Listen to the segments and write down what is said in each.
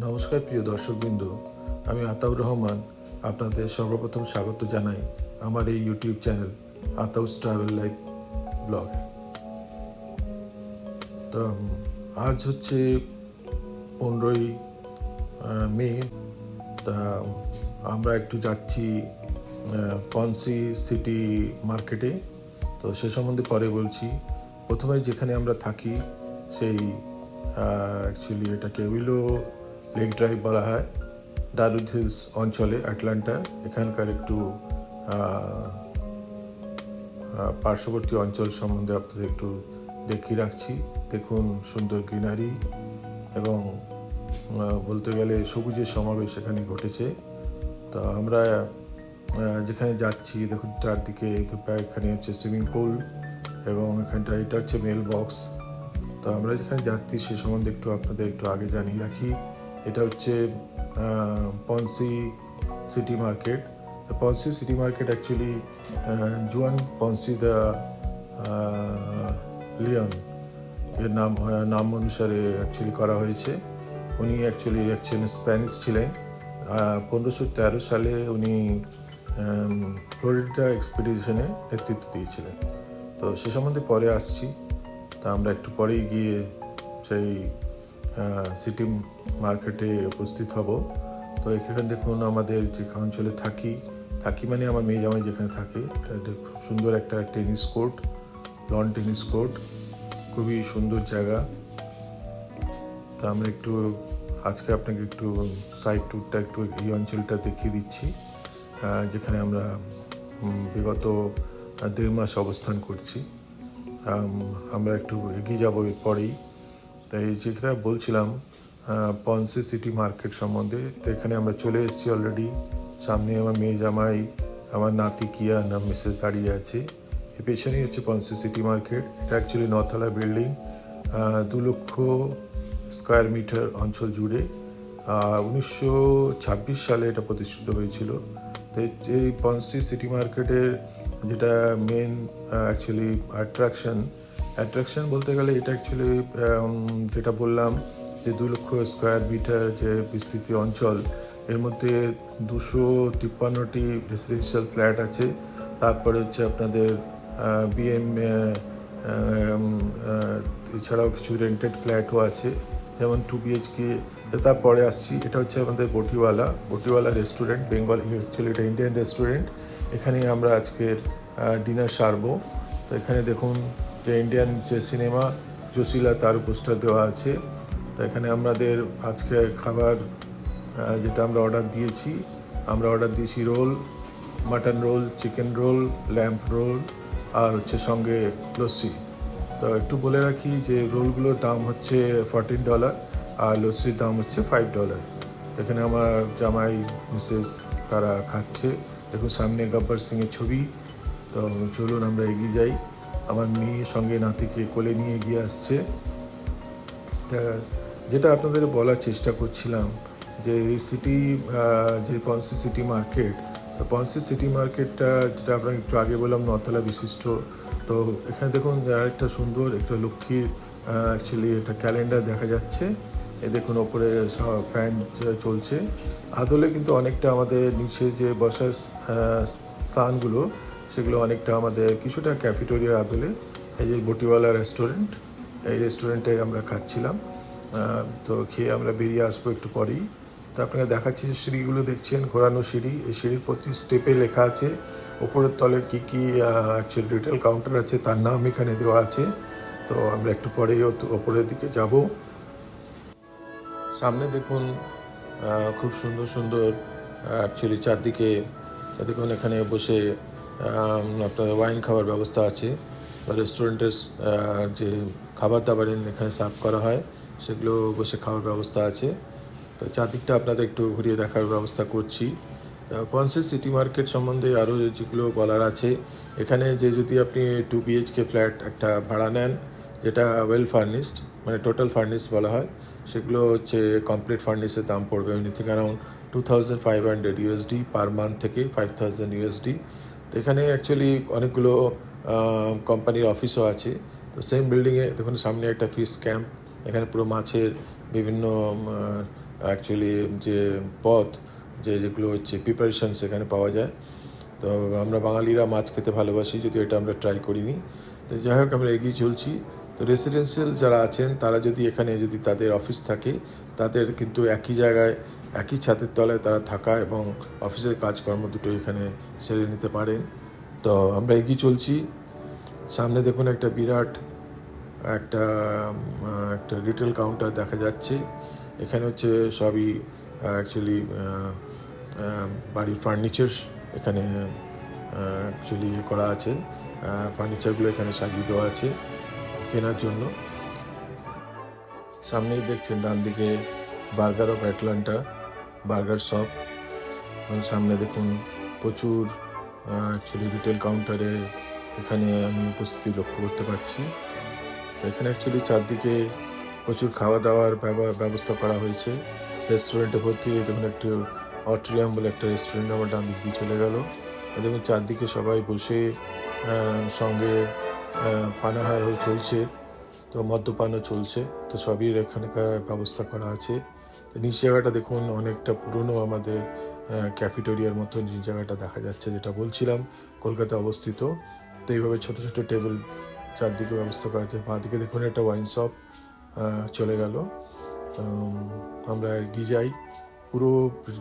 নমস্কার প্রিয় দর্শকবৃন্দ, আমি আতাউর রহমান আপনাদের সর্বপ্রথম স্বাগত জানাই আমার এই YouTube channel Ataus travel life ব্লগে। তো আজ হচ্ছে 15ই মে। তা আমরা একটু যাচ্ছি পনসি সিটি মার্কেটে। তো সে সম্বন্ধে পরে বলছি। প্রথমে যেখানে আমরা থাকি সেই অ্যাকচুয়ালি এটাকে উইলো লেক ড্রাইভ বলা হয়, ডারউড হিলস অঞ্চলে আটলান্টার। এখানকার একটু পার্শ্ববর্তী অঞ্চল সম্বন্ধে আপনাদের একটু দেখিয়ে রাখছি। দেখুন, সুন্দর গ্রিনারি এবং বলতে গেলে সবুজের সমাবেশ এখানে ঘটেছে। তো আমরা যেখানে যাচ্ছি দেখুন চারদিকে, এখানে হচ্ছে সুইমিং পুল এবং এখানটা এটা হচ্ছে মেল বক্স। তো আমরা যেখানে যাচ্ছি সে সম্বন্ধে একটু আপনাদের একটু আগে জানিয়ে রাখি। এটা হচ্ছে পনসি সিটি মার্কেট। তো Ponce city market actually Juan Ponce de Leon এর নাম অনুসারে অ্যাকচুয়ালি করা হয়েছে। উনি অ্যাকচুয়ালি স্প্যানিশ ছিলেন। 1513 সালে উনি ফ্লোরিডা এক্সপিডিশনে নেতৃত্ব দিয়েছিলেন। তো সে সম্বন্ধে পরে আসছি। তা আমরা একটু পরেই গিয়ে সেই সিটি মার্কেটে উপস্থিত হব। তো এখানে দেখুন, আমাদের যে অঞ্চলে থাকি মানে আমার মেয়ে জামাই যেখানে থাকে, খুব সুন্দর একটা tennis court, loan tennis court, খুবই সুন্দর জায়গা। তা আমরা একটু আজকে আপনাকে একটু সাইড ট্যুরটা একটু এই অঞ্চলটা দেখিয়ে দিচ্ছি, যেখানে আমরা বিগত 1.5 মাস অবস্থান করছি। আমরা একটু এগিয়ে যাবো এরপরেই। তাই যেটা বলছিলাম পনসি সিটি মার্কেট সম্বন্ধে, তো এখানে আমরা চলে এসেছি অলরেডি। সামনে আমার মেয়ে জামাই, আমার নাতি কিয়া না মিসেস দাঁড়িয়ে আছে। এর পেছনেই হচ্ছে পনসি সিটি মার্কেট। এটা অ্যাকচুয়ালি 9তলা বিল্ডিং, 2 লক্ষ স্কোয়ার মিটার অঞ্চল জুড়ে। 1926 সালে এটা প্রতিষ্ঠিত হয়েছিল। তো এই পনসি সিটি মার্কেটের যেটা মেন অ্যাকচুয়ালি অ্যাট্রাকশন বলতে গেলে, এটা অ্যাকচুয়ালি যেটা বললাম যে 2 লক্ষ স্কোয়ার মিটার যে বিস্তৃতি অঞ্চল, এর মধ্যে 253টি রেসিডেন্সিয়াল ফ্ল্যাট আছে। তারপরে হচ্ছে আপনাদের এছাড়াও কিছু রেন্টেড ফ্ল্যাটও আছে, যেমন 2 BHK। তারপরে আসছি, এটা হচ্ছে আমাদের বটিওয়ালা রেস্টুরেন্ট, বেঙ্গল। অ্যাকচুয়ালি এটা ইন্ডিয়ান রেস্টুরেন্ট। এখানে আমরা আজকের ডিনার সারবো। তো এখানে দেখুন যে ইন্ডিয়ান যে সিনেমা জোশিলা, তার পোস্টার দেওয়া আছে। তো এখানে আমাদের আজকে খাবার যেটা আমরা অর্ডার দিয়েছি roll, mutton roll, chicken roll, lamb roll, আর হচ্ছে সঙ্গে লস্যি। তো একটু বলে রাখি যে রোলগুলোর দাম হচ্ছে $14 আর লস্যির দাম হচ্ছে $5। তো এখানে আমার জামাই মিসেস তারা খাচ্ছে। দেখুন সামনে গব্বর সিংয়ের ছবি। তো চলুন আমরা এগিয়ে যাই। আমার মেয়ের সঙ্গে নাতিকে কোলে নিয়ে এগিয়ে আসছে। তা যেটা আপনাদের বলার চেষ্টা করছিলাম যে এই যে পনসি সিটি মার্কেট, তো পনসি সিটি মার্কেটটা যেটা আপনাকে একটু আগে বললাম 9তলা বিশিষ্ট। তো এখানে দেখুন আরেকটা সুন্দর একটা লক্ষ্মীর অ্যাকচুয়ালি একটা ক্যালেন্ডার দেখা যাচ্ছে। দেখুন ওপরে ফ্যান চলছে। আদলে কিন্তু অনেকটা আমাদের নিচে যে বসার স্থানগুলো, সেগুলো অনেকটা আমাদের কিছুটা ক্যাফেটেরিয়ার আদলে। এই যে বটিওয়ালা রেস্টুরেন্ট, এই রেস্টুরেন্টে আমরা খাচ্ছিলাম। তো খেয়ে আমরা বেরিয়ে আসবো একটু পরেই। তো আপনাকে দেখাচ্ছি যে সিঁড়িগুলো দেখছেন, ঘোরানো সিঁড়ি। এই সিঁড়ির প্রতি স্টেপে লেখা আছে ওপরের তলে কী অ্যাকচুয়ালি রিটেল কাউন্টার আছে, তার নাম এখানে দেওয়া আছে। তো আমরা একটু পরেই ওপরের দিকে যাব। সামনে দেখুন খুব সুন্দর অ্যাকচুয়ালি চারদিকে দেখুন, এখানে বসে আপনার ওয়াইন খাওয়ার ব্যবস্থা আছে, বা রেস্টুরেন্টের যে খাবার দাবার এখানে সার্ভ করা হয় সেগুলো বসে খাওয়ার ব্যবস্থা আছে। তো চারদিকটা আপনাদের একটু ঘুরিয়ে দেখার ব্যবস্থা করছি। পনসি সিটি মার্কেট সম্বন্ধে আরও যেগুলো বলার আছে, এখানে যে যদি আপনি 2 BHK ফ্ল্যাট একটা ভাড়া নেন, যেটা ওয়েল ফার্নিশড, মানে টোটাল ফার্নিশ বলা হয়, সেগুলো হচ্ছে কমপ্লিট ফার্নিশের দাম পড়বে এনিথিং অ্যারাউন্ড $2,500 পার মান্থ থেকে $5,000। তো এখানে অ্যাকচুয়ালি অনেকগুলো কোম্পানির অফিসও আছে। তো সেম বিল্ডিংয়ে দেখুন সামনে একটা ফিশ ক্যাম্প, এখানে পুরো মাছের বিভিন্ন অ্যাকচুয়ালি যে পদ যেগুলো হচ্ছে প্রিপারেশন সেখানে পাওয়া যায়। তো আমরা বাঙালিরা মাছ খেতে ভালোবাসি, যদিও এটা আমরা ট্রাই করিনি। তো যাই হোক, আমরা এগিয়ে চলছি। তো রেসিডেন্সিয়াল যারা আছেন তারা যদি এখানে যদি তাদের অফিস থাকে, তাদের কিন্তু একই জায়গায় একই ছাদের তলায় তারা থাকা এবং অফিসের কাজকর্ম দুটো এখানে সেরে নিতে পারেন। তো আমরা এগিয়ে চলছি। সামনে দেখুন একটা বিরাট একটা একটা রিটেল কাউন্টার দেখা যাচ্ছে। এখানে হচ্ছে সবই অ্যাকচুয়ালি বাড়ির ফার্নিচার্স এখানে অ্যাকচুয়ালি করা আছে। ফার্নিচারগুলো এখানে সাজিয়ে দেওয়া আছে কেনার জন্য। সামনেই দেখছেন ডান দিকে burger of Atlanta burger shop. সামনে দেখুন প্রচুর অ্যাকচুয়ালি রিটেল কাউন্টারে এখানে আমি উপস্থিতি লক্ষ্য করতে পারছি। তো এখানে অ্যাকচুয়ালি চারদিকে প্রচুর খাওয়া দাওয়ার ব্যবস্থা করা হয়েছে। রেস্টুরেন্টে ভর্তি। দেখুন একটি অট্রিয়াম বলে একটা রেস্টুরেন্ট আমার ডান দিক দিয়ে চলে গেল। দেখুন চারদিকে সবাই বসে সঙ্গে পানাহার চলছে, তো মদ্যপানও চলছে। তো সবই এখানকার ব্যবস্থা করা আছে। তো নিচ জায়গাটা দেখুন অনেকটা পুরনো আমাদের ক্যাফেটেরিয়ার মতন যে জায়গাটা দেখা যাচ্ছে, যেটা বলছিলাম কলকাতা অবস্থিত। তো এইভাবে ছোটো ছোটো টেবিল চারদিকে ব্যবস্থা করা আছে। বাঁদিকে দেখুন একটা ওয়াইন শপ চলে গেল। আমরা এগিয়ে যাই। পুরো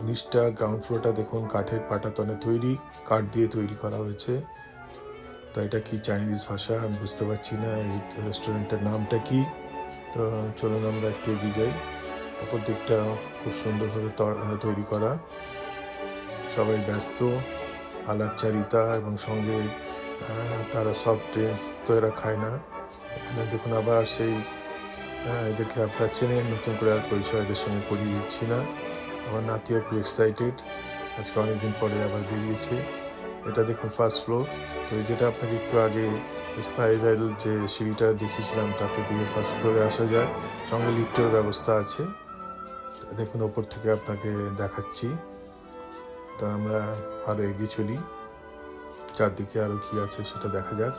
নিচটা গ্রাউন্ড ফ্লোরটা দেখুন কাঠের পাটাতনে তৈরি, কাঠ দিয়ে তৈরি করা হয়েছে। তো এটা কি চাইনিজ ভাষা আমি বুঝতে পারছি না, এই রেস্টুরেন্টের নামটা কি। তো চলুন আমরা একটু এগিয়ে যাই। অপর দিকটা খুব সুন্দরভাবে তৈরি করা, সবাই ব্যস্ত আলাপচারিতা এবং সঙ্গে তারা সফট ড্রিঙ্কস তো এরা খায় না। এখানে দেখুন আবার সেই এদেরকে আপনারা চেনেন, নতুন করে আর পরিচয় এদের সঙ্গে করিয়ে দিচ্ছি না। আমার নাতিও খুব এক্সাইটেড, আজকে অনেকদিন পরে আবার বেরিয়েছে। এটা দেখুন ফার্স্ট ফ্লোর। তো যেটা আপনাকে একটু আগে স্পাইরাল যে সিঁড়িটা দেখিয়েছিলাম তাতে দিয়ে ফার্স্ট ফ্লোরে আসা যায়, সঙ্গে লিফটের ব্যবস্থা আছে। দেখুন ওপর থেকে আপনাকে দেখাচ্ছি। তো আমরা আরও এগিয়ে চলি, চারদিকে আরও কি আছে সেটা দেখা যাক।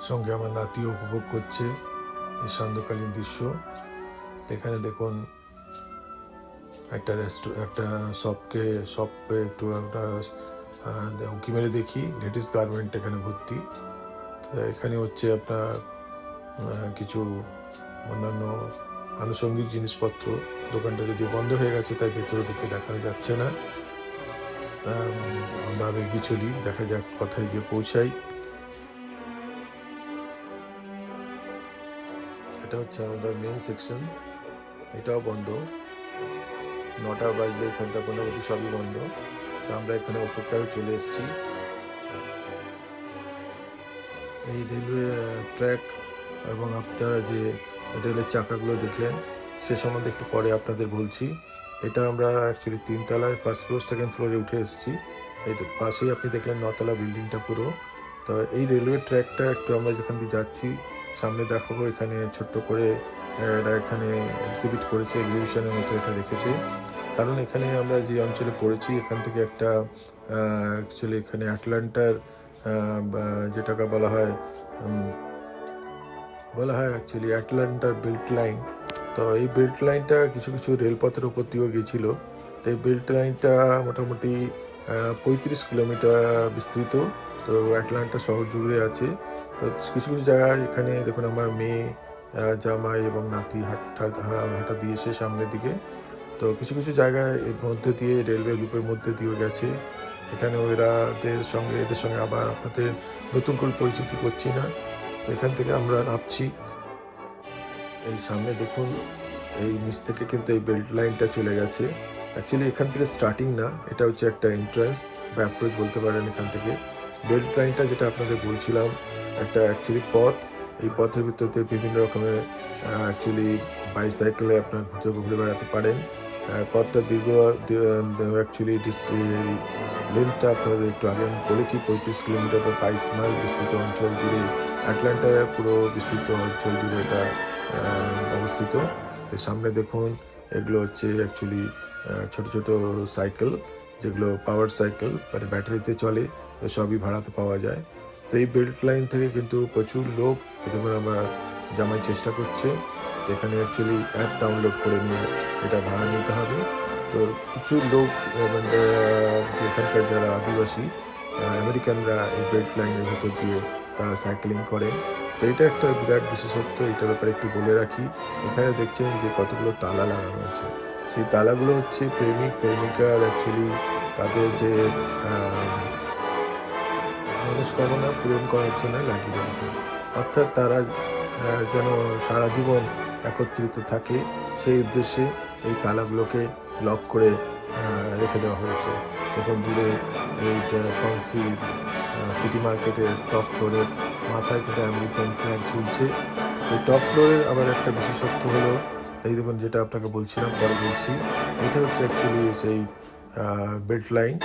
সঙ্গে আমার নাতিও উপভোগ করছে এই সান্ধ্যকালীন দৃশ্য। এখানে দেখুন একটা একটা শপে একটু একটা উঁকি মেরে দেখি, লেডিস গার্মেন্ট এখানে ভর্তি। তো এখানে হচ্ছে আপনার কিছু অন্যান্য আনুষঙ্গিক জিনিসপত্র। দোকানটা যদি বন্ধ হয়ে গেছে তাই ভেতরে ঢুকে দেখানো যাচ্ছে না। তা আমরা আরও এগিয়ে চলি, দেখা যাক কোথায় গিয়ে পৌঁছাই। এটা হচ্ছে আমাদের মেন সেকশন, এটাও বন্ধ। 9টা বাজলে এখানটা মোটামুটি সবই বন্ধ। তো আমরা এখানে ওপরটাও চলে এসেছি। এই রেলওয়ে ট্র্যাক এবং আপনারা যে রেলের চাকাগুলো দেখলেন সে সম্বন্ধে একটু পরে আপনাদের বলছি। এটা আমরা অ্যাকচুয়ালি 3 তলায় ফার্স্ট ফ্লোর সেকেন্ড ফ্লোরে উঠে এসেছি। এই পাশেই আপনি দেখলেন 9 তলা বিল্ডিংটা পুরো। তো এই রেলওয়ে ট্র্যাকটা একটু আমরা যেখান দিয়ে যাচ্ছি সামনে দেখাবো। এখানে ছোট্ট করে এরা এখানে এক্সিবিট করেছে, এক্সিবিশনের মতো এটা রেখেছে। কারণ এখানে আমরা যে অঞ্চলে পড়েছি এখান থেকে একটা অ্যাকচুয়ালি এখানে অ্যাটলান্টার যেটাকে বলা হয় অ্যাকচুয়ালি অ্যাটলান্টার বেল্ট লাইন। তো এই বেল্ট লাইনটা কিছু কিছু রেলপথের উপর দিয়েও গিয়েছিল। তো এই বেল্ট লাইনটা মোটামুটি 35 কিলোমিটার বিস্তৃত। তো অ্যাটলান্টা শহর জুড়ে আছে। তো কিছু কিছু জায়গায় এখানে দেখুন আমার মেয়ে, জামাই এবং নাতি হাঁটা দিয়েছে সামনের দিকে। তো কিছু কিছু জায়গায় এর মধ্যে দিয়ে রেলওয়ে লুপের মধ্যে দিয়ে গেছে। এখানে এদের সঙ্গে আবার আপনাদের নতুন করে পরিচিতি করছি না। তো এখান থেকে আমরা নামছি। এই সামনে দেখুন এই নিচ থেকে কিন্তু এই বেল্ট লাইনটা চলে গেছে। অ্যাকচুয়ালি এখান থেকে স্টার্টিং না, এটা হচ্ছে একটা এন্ট্রান্স বা অ্যাপ্রোচ বলতে পারেন। এখান থেকে বেল্ট লাইনটা যেটা আপনাদের বলছিলাম একটা অ্যাকচুয়ালি পথ। এই পথের ভিতরে বিভিন্ন রকমের অ্যাকচুয়ালি বাইসাইকেলে আপনার ঘুরে বেড়াতে পারেন। পথটা দীর্ঘ অ্যাকচুয়ালি লেন্থটা আপনাদের একটু আগে আমি বলেছি 35 কিলোমিটার বা 22 মাইল বিস্তৃত অঞ্চল জুড়ে অ্যাটলান্টার পুরো বিস্তৃত অঞ্চল জুড়ে এটা অবস্থিত। তো সামনে দেখুন এগুলো হচ্ছে অ্যাকচুয়ালি ছোট ছোট সাইকেল, যেগুলো পাওয়ার সাইকেল, মানে ব্যাটারিতে চলে, সবই ভাড়াতে পাওয়া যায়। তো এই বেল্ট লাইন থেকে কিন্তু প্রচুর লোক, দেখুন আমার জামাই চেষ্টা করছে তো এখানে অ্যাকচুয়ালি অ্যাপ ডাউনলোড করে নিয়ে এটা ভাড়া নিতে হবে। তো প্রচুর লোক মানে যেখানকার যারা আদিবাসী আমেরিকানরা এই বেল্ট লাইনের ভেতর দিয়ে তারা সাইক্লিং করেন। তো এটা একটা বিরাট বিশেষত্ব, এটার ব্যাপারে একটু বলে রাখি। এখানে দেখছেন যে কতগুলো তালা লাগানো আছে, সেই তালাগুলো হচ্ছে প্রেমিক প্রেমিকার অ্যাকচুয়ালি তাদের যে মনস্কামনা পূরণ করার জন্য লাগিয়ে রেখেছে, অর্থাৎ তারা যেন সারা জীবন একত্রিত থাকে সেই উদ্দেশ্যে এই তালাগুলোকে লক করে রেখে দেওয়া হয়েছে। এখন দূরে এই পন্সি সিটি মার্কেটের টপ ফ্লোরের মাথায় কিন্তু আমেরিকান ফ্ল্যাগ ঝুলছে। এই টপ ফ্লোরের আবার একটা বিশেষত্ব হলো, এই দেখুন যেটা আপনাকে বলছিলাম, পরে বলছি, এটা হচ্ছে অ্যাকচুয়ালি সেই বেল্ট লাইন।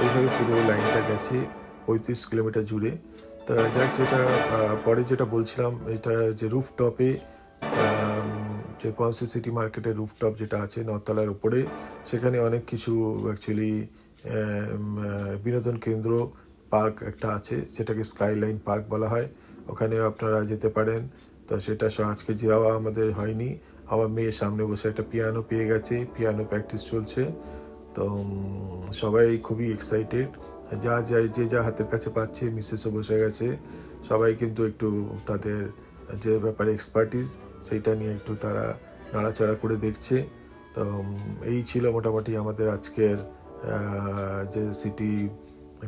এইভাবে পুরো লাইনটা গেছে 35 কিলোমিটার জুড়ে। তা যাক, যেটা পরে যেটা বলছিলাম, এটা যে রুফটপে যে পন্সি সিটি মার্কেটের রুফটপ যেটা আছে নতলার উপরে, সেখানে অনেক কিছু অ্যাকচুয়ালি বিনোদন কেন্দ্র পার্ক একটা আছে, যেটাকে স্কাইলাইন পার্ক বলা হয়। ওখানেও আপনারা যেতে পারেন। তো সেটা আজকে যাওয়া আমাদের হয়নি। আমার মেয়ে সামনে বসে একটা পিয়ানো পেয়ে গেছে, পিয়ানো প্র্যাকটিস চলছে। তো সবাই খুবই এক্সাইটেড, যে যা হাতের কাছে পাচ্ছে, মিসেসও বসে গেছে। সবাই কিন্তু একটু তাদের যে ব্যাপারে এক্সপার্টিস সেইটা নিয়ে একটু তারা নাড়াচাড়া করে দেখছে। তো এই ছিল মোটামুটি আমাদের আজকের যে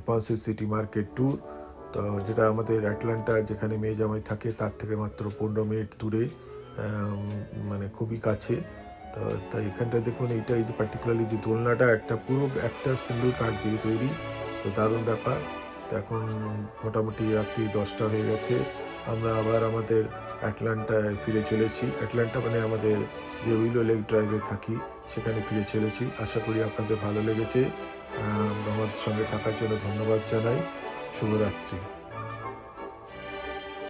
পন্সি সিটি মার্কেট ট্যুর। তো যেটা আমাদের অ্যাটলান্টা, যেখানে মেয়ে জামাই থাকে, তার থেকে মাত্র 15 মিনিট দূরে, মানে খুবই কাছে। তো তাই এখানটা দেখুন, এইটা এই যে পার্টিকুলারলি যে দোলনাটা পুরো একটা সিঙ্গেল কাঠ দিয়ে তৈরি। তো দারুণ ব্যাপার। তো এখন মোটামুটি রাত্রি 10টা হয়ে গেছে। আমরা আবার আমাদের অ্যাটলান্টায় ফিরে চলেছি। অ্যাটলান্টা মানে আমাদের যে উইলো লেক ড্রাইভে থাকি, সেখানে ফিরে চলেছি। আশা করি আপনাদের ভালো লেগেছে। আমাদের সঙ্গে থাকার জন্য ধন্যবাদ জানাই। শুভরাত্রি।